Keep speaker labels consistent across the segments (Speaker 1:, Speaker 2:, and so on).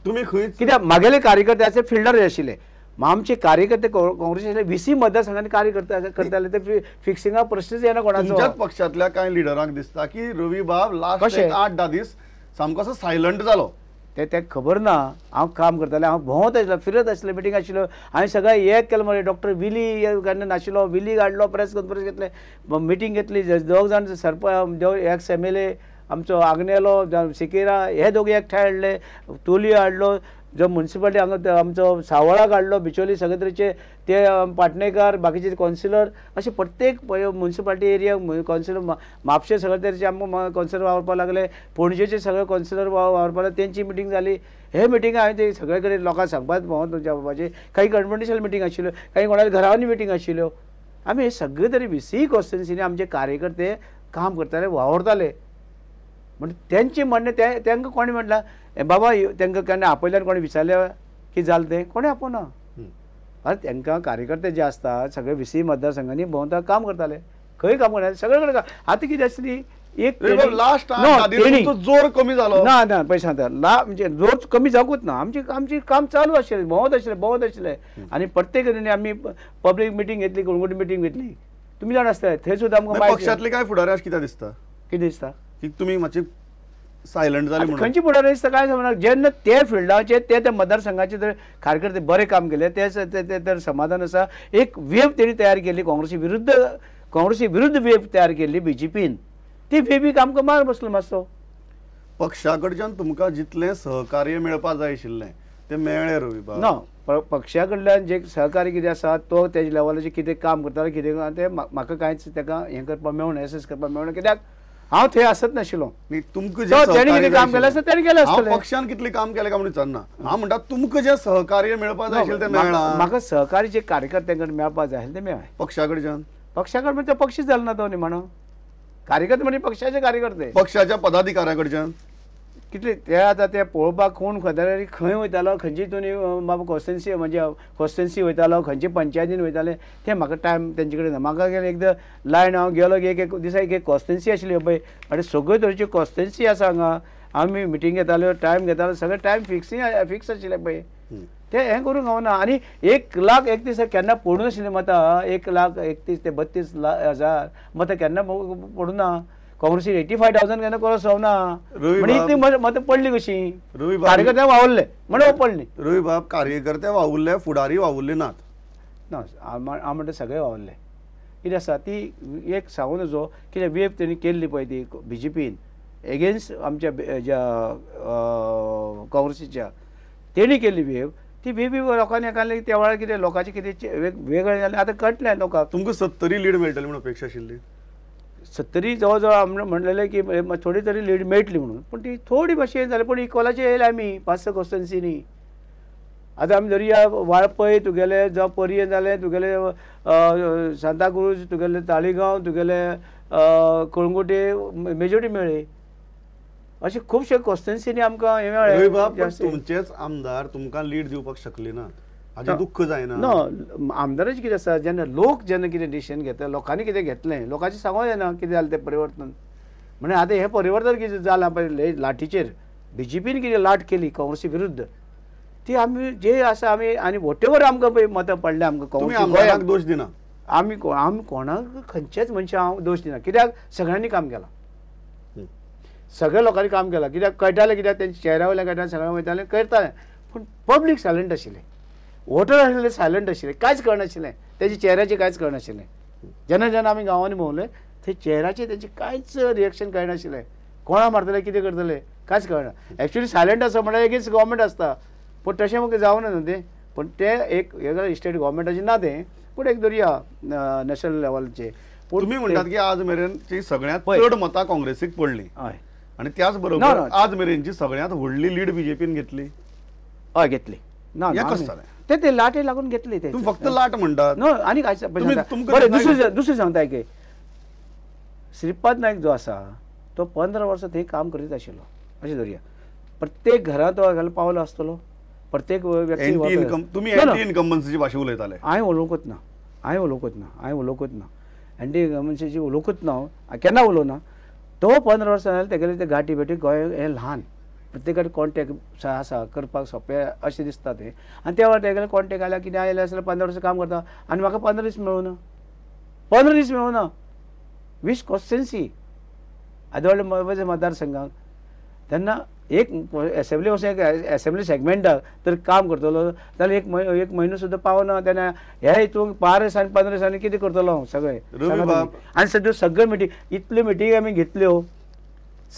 Speaker 1: तुम्ही खंय
Speaker 2: कित्याक म्हागेले कार्यकर्ते फिल्डर आशिल्ले आमचे कार्यकर्ते काँग्रेस VC मतदारसंघांनी कार्यकर्ते करताले ते फिक्सिंगा प्रश्नच येना कोणाचो.
Speaker 1: तुमच्याच पक्षातल्या कांय लिडरांक दिसता की रवी बाब लास्ट
Speaker 2: कशें?
Speaker 1: 8-10 दीस सामको असो सायलंट जालो.
Speaker 2: ते खबर ना. हांव काम करतालें, हांव भोंवत आशिल्लो, फिरत आशिल्लो, मिटींग आशिल्लो. हांवें सगळें एक केलें मरे डॉक्टर विली नाशिल्लो, विली हाडलो, प्रेस कॉन्फरन्स घेतले, मिटींग घेतली. दोग जाण सरपंच एक्स MLA आमचो आग्नेलो सिकेरा हे दोगे एकठांय हाडले, टोलयो हाडलो, जो म्युनिसिपालिटी हांगा आमचो सावळाक हाडलो, बिचोली सगळे तरेचे ते पाटणेकार, बाकीचे कौन्सिलर, अशे प्रत्येक म्युनिसिपालिटी एरिया कौन्सिलर म्हापशे सगळे तरेचे आमकां कौन्सिलर वावरपाक लागले, पणजेचे सगळे कौन्सिलर वावरपाक लागले. तेंची मिटींग जाली. हे मिटींग हांवें ते सगळे कडेन लोकांक सांगपाक भोंवत तुमच्या बाबाचे काही कॉन्फिडेन्शियल मिटींग आशिल्ल्यो, काही कोणाच्या घरांनी मिटींग आशिल्ल्यो. आमी हे सगळे तरी VC कॉन्स्टिट्युन्सीनी आमचे कार्यकर्ते काम करताले, वावरताले. म्हणजे त्यांचे म्हणणे तांकां कोणी म्हटलं बाबा तांकां केन्ना आपयल्यार कोणी विचारलें की जालें तें कोणी आपोवना. अरे तांकां कार्यकर्ते जे आसता सगळे VC मतदारसंघांनी भोंवता काम करताले, खंय काम करताले, सगळे कडेन. आतां कितें आसली एक
Speaker 1: लास्ट जोर कमी जालो
Speaker 2: ना पळय सांगता म्हणजे जोर कमी जावूच ना. आमची काम चालू आशिल्लें, भोंवत आशिल्लें. आनी प्रत्येक कडेन आमी पब्लीक मिटींग घेतली, कोणकोटी मिटींग घेतली. तुमी जाण आसता थंय सुद्दां आमकां
Speaker 1: पक्षांतले कांय फुडारी अशें कित्याक दिसता
Speaker 2: कितें दिसता
Speaker 1: की तुमी मातशे सायलंट जाले म्हणून?
Speaker 2: खंयची फुडारी दिसता काय समजना. जेन्ना ते फिल्डाचे ते मतदारसंघाचे जर कार्यकर्ते बरें काम केले ते तर समाधान आसा. एक वेव तेणी तयार केली काँग्रेसी विरुद्ध वेव तयार केली BJPन. ती वेवीक आमकां मार बसलो मातसो.
Speaker 1: पक्षा कडच्यान तुमकां जितलें सहकार्य मेळपा जाय आशिल्लें तें मेळ्ळें रवी बाब
Speaker 2: ना. पक्षा कडल्यान जे सहकार्य कितें आसा तो तेजे लेवलाचेर कितें काम करतालो कितें तें म्हाका कांयच ताका हें करपाक मेळना, एसेस करपाक मेळना. कित्याक हांव थंय आसत नाशिल्लो.
Speaker 1: तुमकां
Speaker 2: तेणी कितें काम केलें आसता तेणी केलें आसतलें.
Speaker 1: पक्षान कितलें काम केलें काय म्हणून विचारना. हांव म्हणटा तुमकां जें सहकार्य मेळपा जाय आशिल्लें तें मेळना.
Speaker 2: म्हाका सहकार्य जे कार्यकर्त्यां कडेन मेळपाक जाय आशिल्लें तें मेळ्ळें.
Speaker 1: पक्षा कडच्यान
Speaker 2: म्हणजे तो पक्षच जालो ना तो निमाणो. कार्यकर्ते म्हणजे पक्षाचे कार्यकर्ते.
Speaker 1: पक्षाच्या पदाधिकाऱ्या कडच्यान
Speaker 2: कितले ते आतां ते पळोवपाक कोण खंय खंय वयतालो, खंयची तुमी बाबा कॉन्स्टिट्युन्सी म्हणजे कॉन्स्टिट्युन्सी वयतालो, खंयचे पंचायतीन वयताले ते म्हाका टायम तेंचे कडेन ना. म्हाका गेले एकदां लायन हांव गेलो एक दिसा एक कॉन्स्टिट्युन्सी आशिल्ली पळय आनी सगळ्यो तरेच्यो कॉन्स्टिट्युन्सी आसा हांगा. आमी मिटींग घेताल्यो, टायम घेतालो, सगळे टायम फिक्स आशिल्ले पळय. ते हें करूंक गावना. आनी 1,31,000 केन्ना पडूं नाशिल्लें मतां. 1,31,000 ते 32,000 मतां केन्ना पडूं ना. काँग्रेसीन 85,000 केन्ना क्रॉस जावना. म्हणजे इतली मतां पडली कशी? कार्यकर्ते वावरले म्हणून पडली.
Speaker 1: रवी बाब कार्यकर्ते वावुरले, फुडारी वावुरले नात
Speaker 2: ना. हांव म्हणटा सगळे वावरले. कितें आसा ती एक सांगून नजो कितें वेव तेणी केल्ली पळय ती BJPन एगेन्स्ट आमच्या काँग्रेसीच्या तेणी केल्ली वेव. ती वेव लोकांनी एकाले त्या वेळार कितें लोकांचे कितें वेगळें जालें आतां कळटलें लोकांक.
Speaker 1: तुमकां 70 लीड मेळटली म्हणून अपेक्षा आशिल्ली.
Speaker 2: 70 जवळ जवळ आमी म्हणलेलें की थोडी तरी लीड मेळटली म्हणून, पूण ती थोडी मातशी जाली. पूण इक्वलाचेर येयले आमी 5-6 कॉन्स्टिट्युन्सीनी. आतां आमी धरया वाळपय तुगेले जावं पर्यंत जालें, तुगेले सांताक्रूज, तुगेले ताळीगांव, तुगेले कळंगुटे मेजॉरिटी मेळ्ळी. अशें खुबशे कॉन्स्टिट्युन्सीनी आमकां हे मेळ्ळें.
Speaker 1: तुमचेच आमदार तुमकां लीड दिवपाक शकले नात, हाजें दुख्ख जायना?
Speaker 2: ना, आमदाराचें कितें आसा जेन्ना लोक कितें डिसिजन घेता, लोकांनी कितें घेतलें लोकांचें सांगूंक जायना कितें जालें तें परिवर्तन. म्हणजे आतां हें परिवर्तन कितें जालां पळय लाटीचेर BJPन कितें लाट केली काँग्रेसी विरुद्ध ती आमी जे आसा आमी आनी वॉटेवर आमकां पळय मतां पडले आमकां
Speaker 1: काँग्रेस दोश दिना.
Speaker 2: आमी कोणाक खंयचेच मनशाक हांव दोश दिना. कित्याक सगळ्यांनी काम केलां, सगळ्या लोकांनी काम केलां. कित्याक कळटालें, कित्याक तेंच्या चेहऱ्या वयल्यान कळटालें, सगळें वयतालें करतालें. पूण पब्लीक सायलंट आशिल्लें, वोटर आशिल्ले सायलंट आशिल्ले, कांयच कळनाशिल्लें तेंच्या चेहऱ्याचें कांयच कळनाशिल्लें. जेन्ना आमी गांवांनी भोंवले थंय चेहऱ्याचेर तेंचें कांयच रिएक्शन कळनाशिल्लें. कोणा मारतले कितें करतले कांयच कळना. एक्चुअली सायलंट आसा म्हळ्यार एगेन्स्ट गव्हर्मेंट आसता, पूण तशें म्हाका जावना न्हू तें. पूण तें एक स्टेट गव्हर्मेंटाचें ना तें, पूण एक धरया नॅशनल लेवलाचेर.
Speaker 1: तुमी म्हणटात की आज मेरेनची सगळ्यांत चड मतां काँग्रेसीक पडली.
Speaker 2: हय.
Speaker 1: आनी त्याच बरोबर आज मेरेनची सगळ्यांत व्हडली लीड BJPन घेतली.
Speaker 2: हय घेतली. ना ते लाटे लागून घेतली. ते
Speaker 1: फक्त लाट म्हणटात
Speaker 2: न्हू. आनी काय दुसरें सांगता की श्रीपाद नायक जो आसा तो 15 वर्सां थंय काम करीत आशिल्लो. अशें धरया प्रत्येक घरांत तो पावलो आसतलो. प्रत्येक व्यक्ती
Speaker 1: तुमी एंटी इनकम्बन्सीची भाशा उलयताले.
Speaker 2: हांवें उलोवंकूच ना. एंटी इनकम्बन्सीची उलोवंकूच ना. केन्ना उलोवना. तो 15 वर्सां जालें तेगेले ते गाठी भेटी गोंय हें ल्हान प्रत्येक कडेन कॉन्टॅक्ट आसा करपाक सोंपें अशें दिसता तें आनी त्या वेळार तेगेले कॉन्टॅक्ट आयल्यार कितें आयलें आसल्यार 15 वर्सां काम करता आनी म्हाका 15 दीस मेळूना 15 दीस मेळूना वीस कॉन्स्टिट्युएन्सी आदवडे म्हज्या मतदारसंघाक तेन्ना एक असेंब्ली वचून असेंब्ली सेगमेंटाक तर काम करतलो जाल्यार एक म्हयनो सुद्दां पावना तेन्ना ह्या हितून 5 दिसांनी 15 दिसांनी कितें करतलो हांव सगळें आनी सगळे मिटींग इतल्यो मिटींग आमी घेतल्यो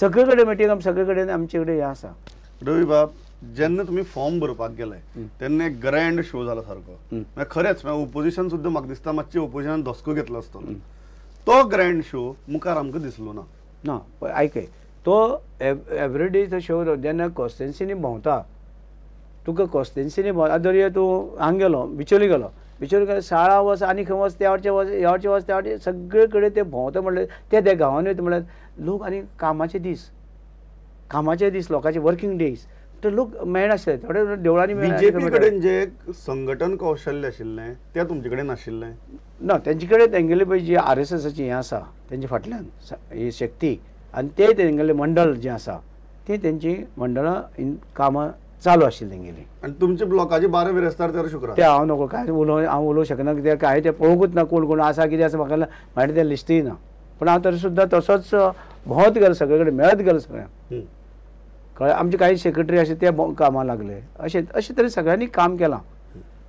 Speaker 2: सगळे कडेन मिटींग सगळे कडेन आमचे कडेन हें आसा
Speaker 1: रवी बाब जेन्ना तुम्ही फॉर्म भरपाक गेले तेन्ना एक ग्रँड शो जाला सारको खरेंच ओपोजिशन सुद्दां म्हाका दिसता मातशें ओपोजिशनान धसको घेतलो आसतलो तो ग्रँड शो मुखार आमकां दिसलो ना
Speaker 2: ना आयकय तो एवरीडे तो शो जेन्ना कॉन्स्टिट्युएन्सीनी भोंवता तुका कॉन्स्टिट्युएन्सीनी भोंवता धरया तूं हांगा गेलो बिचोली गेलो शाळा वच आनी खंय वच त्या वाटचे वच ह्या वाटचे वच त्या वाटचे सगळे कडेन ते भोंवता म्हणल्यार त्या गांवांनी वयता म्हणल्यार लोक आनी कामाचे दीस लोकांचे वर्कींग डेज तर लोक मेळनाशिल्ले थोडे देवळांनी
Speaker 1: बीजेपी कडेन जे संघटन कौशल्य आशिल्लें तें तुमचे कडेन नाशिल्लें
Speaker 2: ना तेंचे कडेन तेंगेली पळय जी RSSची हें आसा तेंचे फाटल्यान ही शक्ती आनी ते तेंगेलें मंडळ जें आसा ती तेंची मंडळां कामां चालू आशिल्ली तेंगेली
Speaker 1: आनी तुमचे ब्लॉकाचे 12 बिरेस्तार तेरा शुक्रार
Speaker 2: ते हांव नकळो कांय हांव उलोवंक शकना कित्याक हांवें तें पळोवंकूच ना कोण कोण आसा कितें आसा म्हाका म्हाजे तें लिस्टूय ना पूण हांव तरी सुद्दां तसोच भोंवत गेलो सगळे कडेन मेळत गेलो सगळ्यांक कळ्ळें आमचे काही सेक्रेटरी अशे ते कामाक लागले अशें तरी सगळ्यांनी काम केलां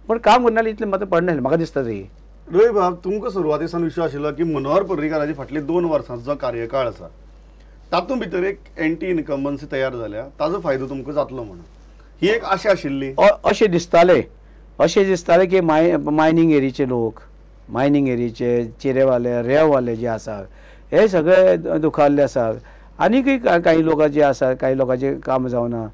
Speaker 2: पूण काम करनासले इतलें मात्र पडनासलें म्हाका दिसता तरी
Speaker 1: रवी बाब तुमकां सुरवातेसान विश्वास आशिल्लो की मनोहर पर्रीकाराची फाटली 2 वर्सांचो जो कार्यकाळ आसा तातूंत भितर एक एंटी इनकम्बन्सी तयार जाल्या ताजो फायदो तुमकां जातलो म्हणून ही एक आशा आशिल्ली
Speaker 2: अशें दिसतालें की मायनींग एरियेचे लोक मायनींग एरियेचे चिरेवाले रेववाले जे आसा हे सगळे दुखाल्ले आसा आनीकय काही लोकांचे आसा काही लोकांचे काम जावना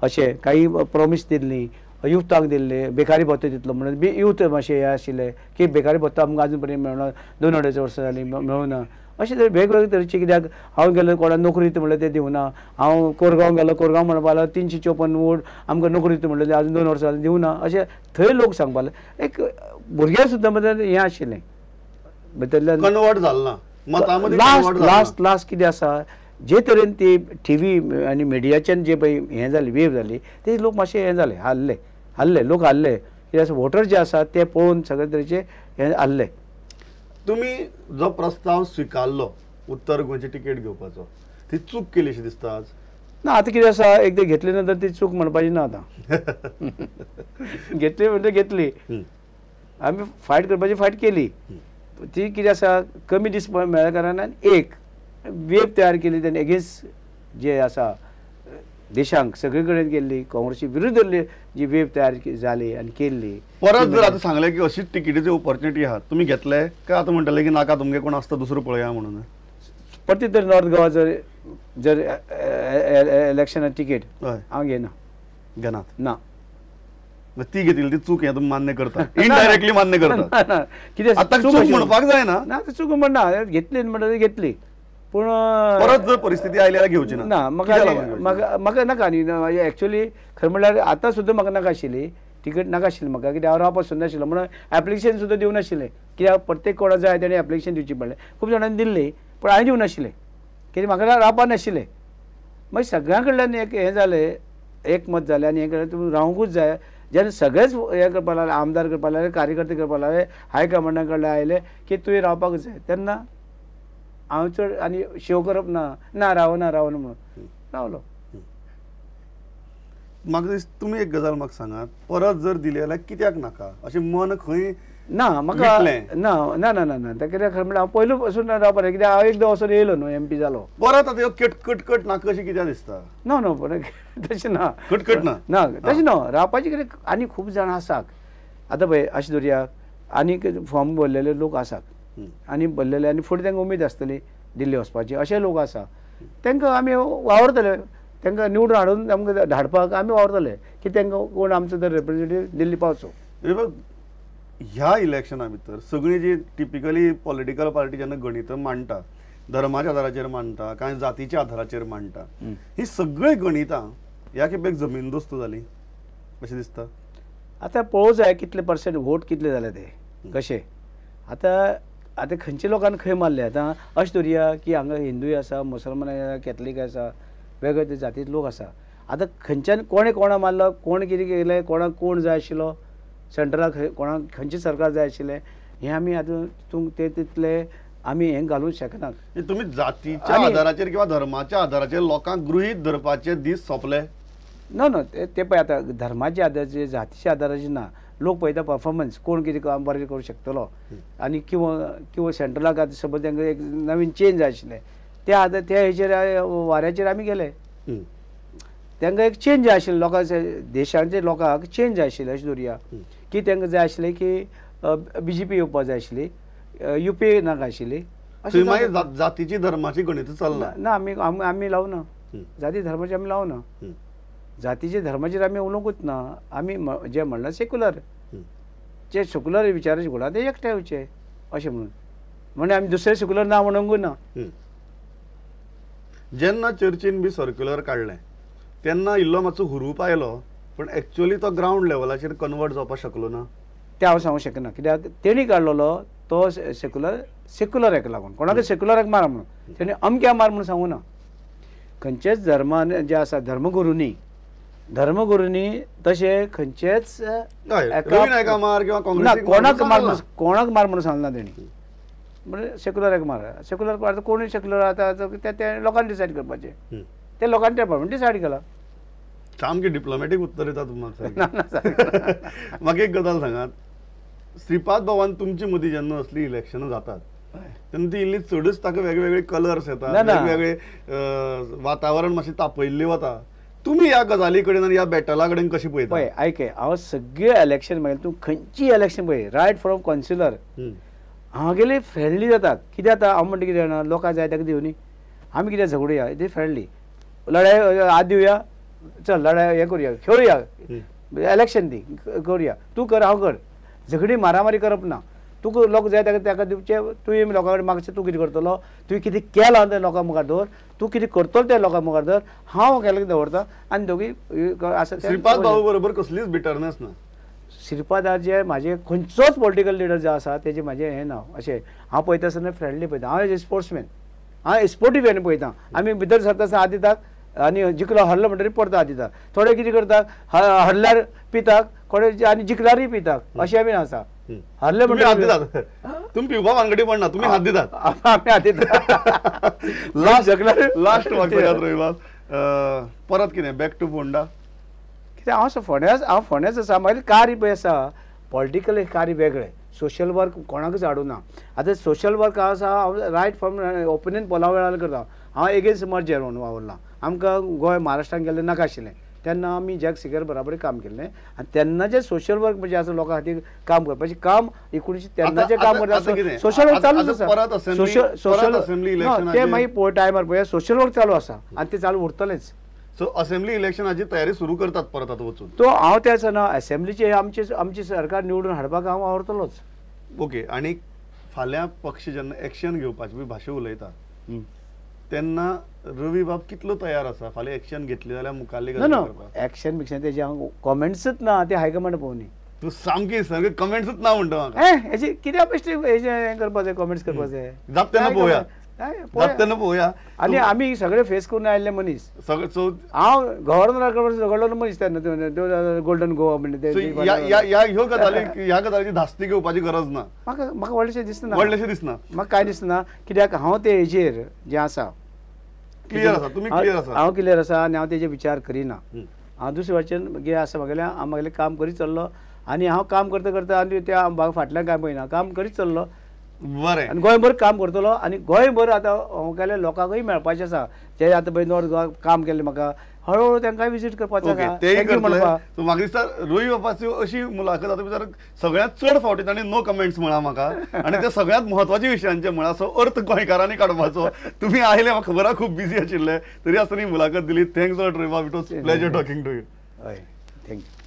Speaker 2: अशें काही प्रॉमिस दिल्ली युथाक दिल्ले बेकारी भत्तो दितलो म्हणून युथ मातशें हें आशिल्लें की बेकारी भत्तो आमकां आजून पर्यंत मेळना 2-2.5 वर्सां जालीं मेळूना अशें तरी वेगवेगळे तरेचे कित्याक हांव गेलो कोणाक नोकरी दिता म्हणल्यार ते दिवना हांव कोरगांव गेलो कोरगांव म्हणपाक लागलो 354 वोट आमकां नोकरी दिता म्हणल्यार आजून 2 वर्सां जालीं दिवना अशें थंय लोक सांगपाक लागले एक भुरग्यां सुद्दां भितर हें आशिल्लें भितरल्यान
Speaker 1: कन्वर्ट जालें ना
Speaker 2: लास्ट कितें आसा जे तरेन ती TV आनी मिडियाच्यान जे पळय हें जाली वेव जाली ते लोक मातशे हें जाले लोक हारले कित्याक वोटर जे आसा ते पळोवन सगळे तरेचे हें हारले
Speaker 1: तुमी जो प्रस्ताव स्विकारलो उत्तर गोंयची तिकेट घेवपाचो ती चूक केली अशी दिसता आज
Speaker 2: ना आतां कितें आसा एकदां घेतली नंतर ती चूक म्हणपाची ना आतां घेतली म्हणजे घेतली आमी फायट केली ती कितें आसा कमी दीस मेळ्ळ्या कारणान एक वेव तयार केली तेणे एगेन्स्ट जे आसा देशांक सगळे कडेन केल्ली काँग्रेसी विरुद्ध जी वेव तयार जाली आनी केल्ली
Speaker 1: परत जर आतां सांगलें की अशीच तिकेटीची ऑपॉर्च्युनिटी आहा तुमी घेतले काय आतां म्हणटले की नाका तुमगे कोण आसता दुसरो पळया म्हणून
Speaker 2: परती तर नॉर्थ गोवा जर इलेक्शनाक तिकेट हांव
Speaker 1: घेनात
Speaker 2: ना
Speaker 1: ती घेतली ती चूक हें तुमी मान्य करता इनडायरेक्टली मान्य करता
Speaker 2: कितें
Speaker 1: आतां चूक म्हणपाक जायना
Speaker 2: ना चूक म्हणना घेतली म्हणटा घेतली पूण
Speaker 1: परत जर परिस्थिती आयली जाल्यार घेवची
Speaker 2: ना म्हाका नाका न्ही एक्चुअली खरें म्हणल्यार आतां सुद्दां म्हाका नाका आशिल्ली तिकेट नाका आशिल्ली म्हाका कित्याक हांव रावपाक सुद्दां नाशिल्लो म्हणून एप्लिकेशन सुद्दां दिवं नाशिल्लें कित्याक प्रत्येक कोणा जाय तेणें एप्लिकेशन दिवची पडलें खूब जाणांनी दिल्ली पूण हांवें दिवं नाशिल्लें कित्याक म्हाका रावपा नाशिल्लें मागीर सगळ्यां कडल्यान एक हें जालें एकमत जालें आनी हें कडल्यान तुमी रावंकूच जाय जेन्ना सगळेच हें करपाक लागले आमदार करपाक लागले कार्यकर्ते करपाक लागले हायकमांडा कडल्यान आयले की तुवें रावपाक जाय तेन्ना हांव चड आनी शेव करप ना रावना म्हणून रावलो
Speaker 1: म्हाका तुमी एक गजाल म्हाका सांगात परत जर दिली जाल्यार कित्याक नाका अशें मन खंय
Speaker 2: ना म्हाका ना ना ना ना ना कित्याक खरें म्हणल्यार हांव पयलू पासून रावपाक कित्याक हांव एकदां वचून येयलो न्हू MP जालो
Speaker 1: परत आतां कटकट नाका अशें कित्याक दिसता
Speaker 2: ना पण तशें ना
Speaker 1: कटकट
Speaker 2: ना तशें ना रावपाचें कितें आनी खूब जाणां आसात आतां पळय अशें धरया आनी फॉर्म भरलेले लोक आसात आनी भरलेले आनी फुडें तांकां उमेद आसतली दिल्ली वचपाची अशे लोक आसा तांकां आमी वावरतले तांकां निवडून हाडून आमकां धाडपाक आमी वावरतले की तांकां कोण आमचो तर रिप्रेझेंटेटीव दिल्ली पावचो
Speaker 1: ह्या इलेक्शना भितर सगळीं जी टिपिकली पॉलिटिकल पार्टी जेन्ना गणितां मांडटा धर्माच्या आधाराचेर मांडटा कांय जातीच्या आधाराचेर मांडटा ही सगळीं गणितां ह्या खेपेक जमीनदोस्त जाली अशें दिसता
Speaker 2: आतां पळोवंक जाय कितले पर्सेंट वोट कितले जाले ते कशे आतां खंयच्या लोकांनी खंय मारले आतां अशें धरया की हांगा हिंदूय आसा मुसलमान आसा कॅथलीक आसा वेगळे ते जातींत लोक आसा आतां खंयच्यान कोणें कोणा मारलो, कोण कितें केलें, कोणाक कोण जाय आशिल्लो, सेंट्रलाक कोणाक खंयचें सरकार जाय आशिल्लें, हें आमी आतां ते तितले आमी हें घालूंक शकनात.
Speaker 1: तुम्ही जातीच्या आधाराचेर किंवा धर्माच्या आधाराचेर लोकांक गृहीत धरपाचे दीस सोंपले?
Speaker 2: नो ते पळय आतां धर्माच्या आधाराचेर जातीच्या आधाराचेर ना. लोक पळयता परफॉर्मन्स, कोण कितें काम बरें करूंक शकतलो आनी किंवा सेंट्रलाक आतां सपोज तांकां एक नवीन चेंज जाय आशिल्लें, त्या हेचेर वाऱ्याचेर आमी गेले. तांकां एक चेंज जाय आशिल्लें, लोकांक देशांच्या लोकांक चेंज जाय आशिल्लें अशें धरुया की तांकां जाय आशिल्लें की BJP येवपाक जाय आशिल्ली, UPA नाका आशिल्ली.
Speaker 1: मागीर जातीची धर्माची गणित चलना
Speaker 2: ना, आमी लावना जाती धर्माची, आमी लावना जातीचे धर्माचेर आमी उलोवंकूच ना. आमी जे म्हणलां सेक्युलर, जे सेक्युलर विचाराचे घोडा ते एकठांय येवचे अशें म्हणून आमी दुसरे सेक्युलर ना म्हणूंकूच ना.
Speaker 1: जेन्ना चर्चीन बी सर्क्युलर काडलें तेन्ना इल्लो मातसो हुरूप आयलो, पण एक्चुअली तो ग्राउंड लेवलाचेर कन्वर्ट जावपाक शकलो ना.
Speaker 2: ते हांव सांगूंक शकना, कित्याक तेणी काडलेलो तो सेक्युलर हेका लागून, कोणाक सेक्युलराक मार म्हणून तेणी अमक्या मार म्हणून सांगूं ना. खंयचेच धर्मान जे आसा धर्मगुरूंनी तशें खंयचेच कोणाक मार म्हणून सांगना तेणी. म्हणजे सेक्युलराक मार, सेक्युलर कोणूय सेक्युलर आतां ते लोकांनी डिसायड करपाचें, ते लोकांनी डिपार्टमेंट डिसायड केला.
Speaker 1: सामकी डिप्लोमॅटीक उत्तर येता तुम्हाला. म्हाका एक गजाल सांगात, श्रीपाद भवन तुमची मदीं जेन्ना असली इलेक्शनां जातात तेन्ना ती इल्ली चडच ताका वेगवेगळे कलर्स येतात, वेगवेगळे वातावरण मातशें तापयल्लें वता. तुम्ही ह्या गजाली कडेन आनी ह्या बॅटला कडेन कशी पळयता?
Speaker 2: पळय आयके, हांव सगळे इलेक्शन मागीर तूं खंयची इलेक्शन पळय, रायट फ्रॉम कावन्सिलर हांगेले फ्रेंडली जातात. कितें जाता हांव म्हणटा कितें जाणा, लोकांक जाय ताका दिवनी, आमी कितें झगडुया, ते फ्रेंडली लढाई आत दिवया, चल लढाई हे करुया, खेळुया, इलेक्शन दी करुया, तूं कर हांव कर, झगडी मारामारी करप ना. तुका लोक जाय ताका दिवचे, तुवें लोकां कडेन मागचें, तूं कितें करतलो, तुवें कितें केलां तें लोकां मुखार दवर, तूं कितें करतलो तें लोकां मुखार दवर, हांव केलें दवरता आनी दोगी आसा.
Speaker 1: श्रीपाद भाऊ बरोबर कसलीच बिटरनेस ना.
Speaker 2: श्रीपादार जे म्हाजे खंयचोच पॉलिटिकल लिडर जो आसा तेजे म्हाजें हें ना अशें. हांव पळयता आसतना फ्रेंडली पळयता, हांव एज स्पोर्ट्समॅन, हांव स्पोर्टिव वेन पळयता. आमी भितर सरता आसतना हात दितात आनी जिखलो हरलो म्हणटरीर परतो हात दितात. थोडे कितें करतात, हरल्यार पितात, थोडे आनी जिखल्यारय पितात, अशें आमी आसा. हरले म्हणटा
Speaker 1: तुम्ही पिवपा वांगडी पडना, तुम्ही हात दितात.
Speaker 2: आमी हात दितात.
Speaker 1: लास्ट वाक्य रविवार परत कितें बॅक टू फोंडा.
Speaker 2: कित्याक हांव फोंड्याच आसा, मागीर कार्य पळय आसा पॉलिटिकल कार्य वेगळें, सोशल वर्क कोणाकूच हाडूना. आतां सोशल वर्क आसा हांव रायट फ्रॉम ओपिनियन पोला वेळार करता. हांव एगेन्स्ट मर्जर म्हणून वावरलां. आमकां गोंय महाराष्ट्रान गेल्लें नाका आशिल्लें, तेन्ना आमी जॅक सिगर बराबर काम केल्लें. आनी तेन्ना जे सोशल वर्क म्हणजे आसा लोकां खातीर काम करपाचें काम 1993 काम करता सोशल वर्क चालूच आसा. सोशल ते मागीर टायमार पळय सोशल वर्क चालू आसा आनी ते चालू उरतलेंच.
Speaker 1: सो असेंब्ली इलेक्शनाची तयारी सुरू करतात परत आता वचून.
Speaker 2: तो हांव ते आसना असेंब्लीचे आमची सरकार निवडून हाडपाक हांव आवडटलोच.
Speaker 1: ओके. आनी फाल्यां पक्ष जेन्ना एक्शन घेवपाची बी भाशा उलयता तेन्ना रवी बाब कितलो तयार आसा फाल्यां एक्शन घेतली जाल्यार मुखाल्ली
Speaker 2: एक्शन बिक्शन तेजे हांव कॉमेंट्सूच ना, ते हायकमांड पळोवनी.
Speaker 1: तूं सामकी सारकें कमेंट्सूच ना म्हणटा म्हाका.
Speaker 2: हेजी कित्याक बेश्टी हें करपाचें कॉमेंट्स करपाचें.
Speaker 1: जाप तेन्ना पळोवया, जाप तेन्ना पळोवया.
Speaker 2: आनी आमी सगळे फेस करून आयिल्ले मनीस. हांव गव्हर्नराक झगडलो मनीस तेन्ना गोल्डन गोवा म्हणजे
Speaker 1: ह्या गजालीची धास्ती घेवपाची गरज ना.
Speaker 2: म्हाका व्हडलेशें दिसना,
Speaker 1: व्हडलेशें दिसना
Speaker 2: म्हाका कांय दिसना. कित्याक हांव ते हेजेर जें आसा
Speaker 1: क्लियर आसा, तुमी क्लियर आसा,
Speaker 2: हांव क्लियर आसा आनी हांव तेजे विचार करिना. हांव दुसरे वचन कितें आसा म्हागेलें काम करीत चल्लो आनी हांव काम करता करता आनी त्या फाटल्यान काय पळयना, काम करीत चल्लो.
Speaker 1: बरें.
Speaker 2: आनी गोंयभर काम करतलो आनी गोंयभर आतां हांव लोकांकूय मेळपाचें आसा. जे आतां पळय नॉर्थ काम केलें म्हाका हळूहळू तांकांय विजीट करपाचें आसा.
Speaker 1: म्हाका दिसता रोही बापाची अशी मुलाखत आतां भितर सगळ्यांत चड फावटी तांणी नो कमेंट्स म्हळा म्हाका आनी ते सगळ्यांत म्हत्वाच्या विशयांचे म्हळा. सो अर्थ गोंयकारांनी काडपाचो. तुमी आयले म्हाका खबर आहा खूब बिजी आशिल्ले तरी आसतना मुलाखत दिली. थँक्स लॉट रोही बाब, it was pleasure talking to you.
Speaker 2: Hey, thank you.